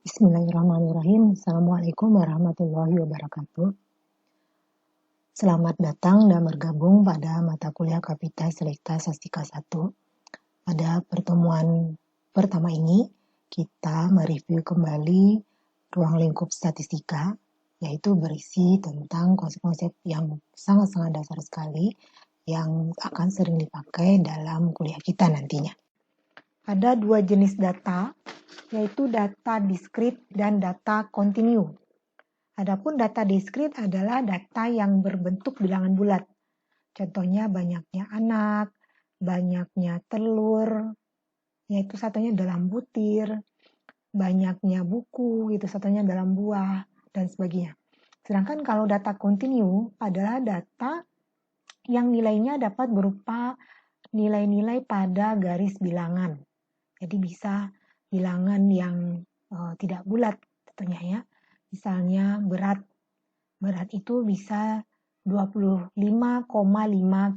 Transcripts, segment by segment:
Bismillahirrahmanirrahim. Assalamualaikum warahmatullahi wabarakatuh. Selamat datang dan bergabung pada mata kuliah Kapita Selekta Sastika 1. Pada pertemuan pertama ini, kita mereview kembali ruang lingkup statistika, yaitu berisi tentang konsep-konsep yang sangat-sangat dasar sekali yang akan sering dipakai dalam kuliah kita nantinya. Ada dua jenis data, yaitu data diskrit dan data kontinu. Adapun data diskrit adalah data yang berbentuk bilangan bulat. Contohnya banyaknya anak, banyaknya telur, yaitu satunya dalam butir, banyaknya buku, itu satunya dalam buah, dan sebagainya. Sedangkan kalau data kontinu adalah data yang nilainya dapat berupa nilai-nilai pada garis bilangan. Jadi bisa bilangan yang tidak bulat tentunya ya. Misalnya berat itu bisa 25,5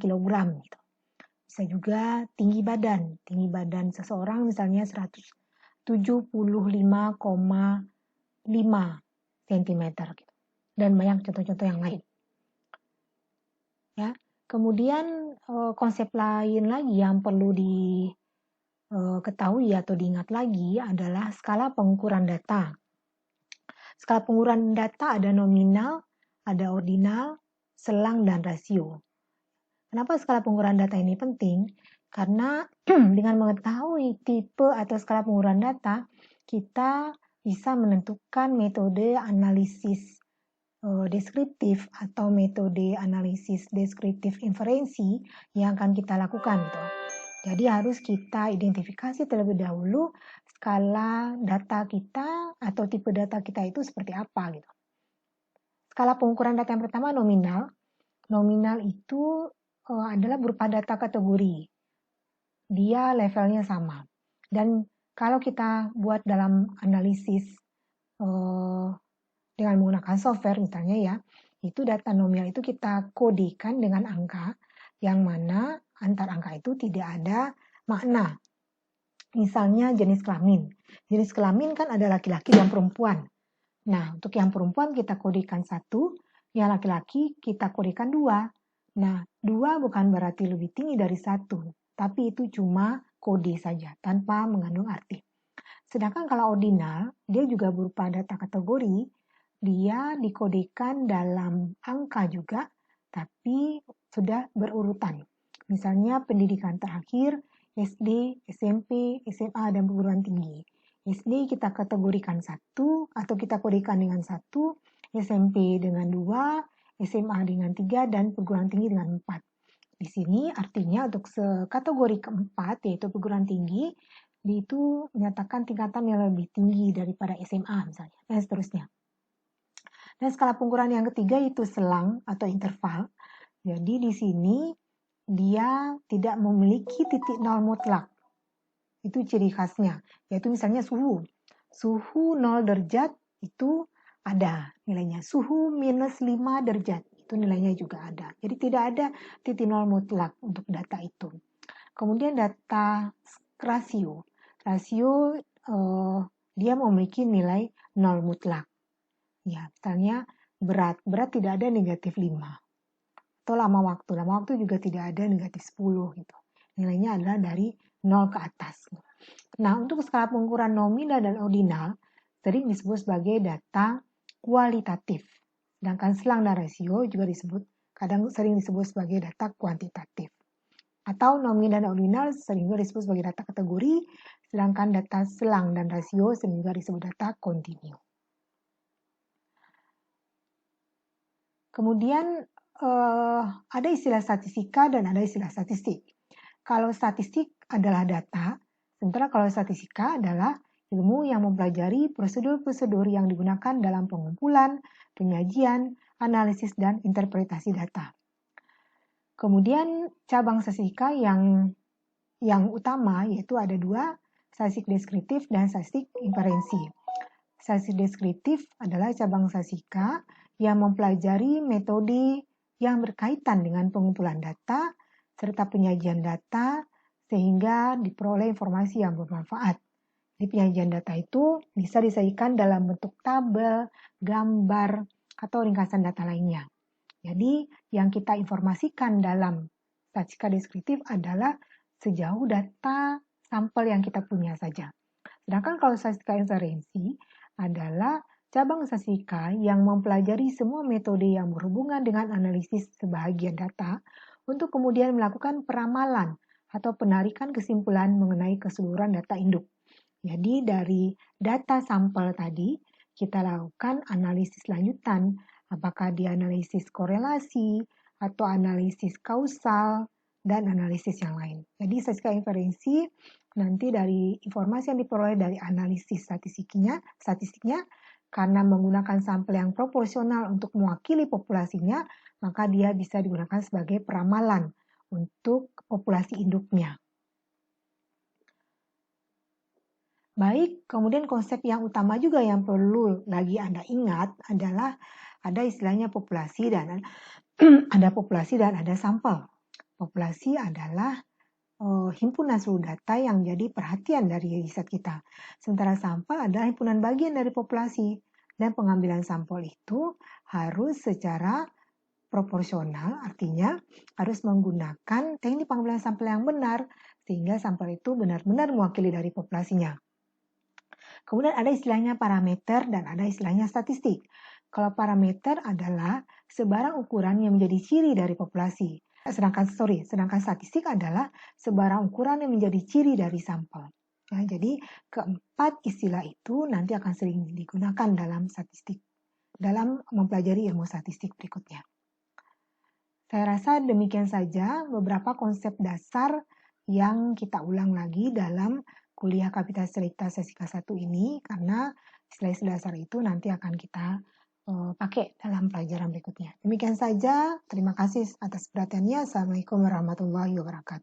kg gitu. Bisa juga tinggi badan seseorang misalnya 175,5 cm gitu. Dan banyak contoh-contoh yang lain. Ya. Kemudian konsep lain lagi yang perlu diketahui atau diingat lagi adalah skala pengukuran data. Skala pengukuran data ada nominal, ada ordinal, selang, dan rasio. Kenapa skala pengukuran data ini penting? Karena dengan mengetahui tipe atau skala pengukuran data, kita bisa menentukan metode analisis deskriptif atau metode analisis deskriptif inferensi yang akan kita lakukan gitu. Jadi harus kita identifikasi terlebih dahulu skala data kita atau tipe data kita itu seperti apa gitu. Skala pengukuran data yang pertama nominal. Nominal itu adalah berupa data kategori. Dia levelnya sama. Dan kalau kita buat dalam analisis dengan menggunakan software misalnya ya, itu data nominal itu kita kodekan dengan angka yang mana antar angka itu tidak ada makna. Misalnya jenis kelamin. Jenis kelamin kan ada laki-laki dan perempuan. Nah, untuk yang perempuan kita kodekan 1, yang laki-laki kita kodekan 2. Nah, 2 bukan berarti lebih tinggi dari 1, tapi itu cuma kode saja, tanpa mengandung arti. Sedangkan kalau ordinal, dia juga berupa data kategori, dia dikodekan dalam angka juga, tapi sudah berurutan. Misalnya pendidikan terakhir, SD, SMP, SMA, dan perguruan tinggi. SD kita kategorikan 1, atau kita kodekan dengan 1, SMP dengan 2, SMA dengan 3, dan perguruan tinggi dengan 4. Di sini artinya untuk kategori keempat, yaitu perguruan tinggi, itu menyatakan tingkatan yang lebih tinggi daripada SMA misalnya, dan seterusnya. Dan skala pengukuran yang ketiga itu selang atau interval. Jadi di sini dia tidak memiliki titik nol mutlak. Itu ciri khasnya, yaitu misalnya suhu. Suhu 0 derajat itu ada nilainya. Suhu minus 5 derajat itu nilainya juga ada. Jadi tidak ada titik nol mutlak untuk data itu. Kemudian data rasio. Rasio dia memiliki nilai 0 mutlak. Ya, misalnya berat tidak ada negatif 5. Atau lama waktu juga tidak ada negatif 10 gitu. Nilainya adalah dari 0 ke atas. Nah, untuk skala pengukuran nominal dan ordinal sering disebut sebagai data kualitatif. Sedangkan selang dan rasio juga sering disebut sebagai data kuantitatif. Atau nominal dan ordinal sering juga disebut sebagai data kategori, sedangkan data selang dan rasio sering juga disebut data kontinu. Kemudian ada istilah statistika dan ada istilah statistik. Kalau statistik adalah data, sementara kalau statistika adalah ilmu yang mempelajari prosedur-prosedur yang digunakan dalam pengumpulan, penyajian, analisis, dan interpretasi data. Kemudian cabang statistika yang utama yaitu ada 2, statistik deskriptif dan statistik inferensi. Statistik deskriptif adalah cabang statistika yang mempelajari metode yang berkaitan dengan pengumpulan data serta penyajian data sehingga diperoleh informasi yang bermanfaat. Di penyajian data itu bisa disajikan dalam bentuk tabel, gambar, atau ringkasan data lainnya. Jadi yang kita informasikan dalam statistika deskriptif adalah sejauh data sampel yang kita punya saja. Sedangkan kalau statistika inferensi adalah cabang statistika yang mempelajari semua metode yang berhubungan dengan analisis sebahagian data untuk kemudian melakukan peramalan atau penarikan kesimpulan mengenai keseluruhan data induk. Jadi dari data sampel tadi kita lakukan analisis lanjutan, apakah dia analisis korelasi atau analisis kausal dan analisis yang lain. Jadi statistika inferensi nanti dari informasi yang diperoleh dari analisis statistiknya karena menggunakan sampel yang proporsional untuk mewakili populasinya, maka dia bisa digunakan sebagai peramalan untuk populasi induknya. Baik, kemudian konsep yang utama juga yang perlu lagi Anda ingat adalah ada istilahnya populasi dan ada populasi dan ada sampel. Populasi adalah himpunan seluruh data yang jadi perhatian dari riset kita. Sementara sampel adalah himpunan bagian dari populasi. Dan pengambilan sampel itu harus secara proporsional, artinya harus menggunakan teknik pengambilan sampel yang benar, sehingga sampel itu benar-benar mewakili dari populasinya. Kemudian ada istilahnya parameter dan ada istilahnya statistik. Kalau parameter adalah sebarang ukuran yang menjadi ciri dari populasi. Sedangkan statistik adalah sebarang ukuran yang menjadi ciri dari sampel. Ya, jadi keempat istilah itu nanti akan sering digunakan dalam statistik, dalam mempelajari ilmu statistik berikutnya. Saya rasa demikian saja beberapa konsep dasar yang kita ulang lagi dalam kuliah kapitalitas statistika 1 ini, karena istilah-istilah dasar itu nanti akan kita pakai dalam pelajaran berikutnya. Demikian saja, terima kasih atas perhatiannya. Assalamualaikum warahmatullahi wabarakatuh.